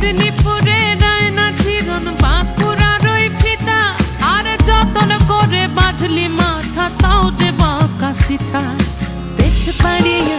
মেদিনীপুরে রায়না চিরন বাঁকুড়ার ওই ফিতা, আর যতন করে বাঁধলি মাথা তাও যে বাঁকা সিথা। পেছ পাড়িয়া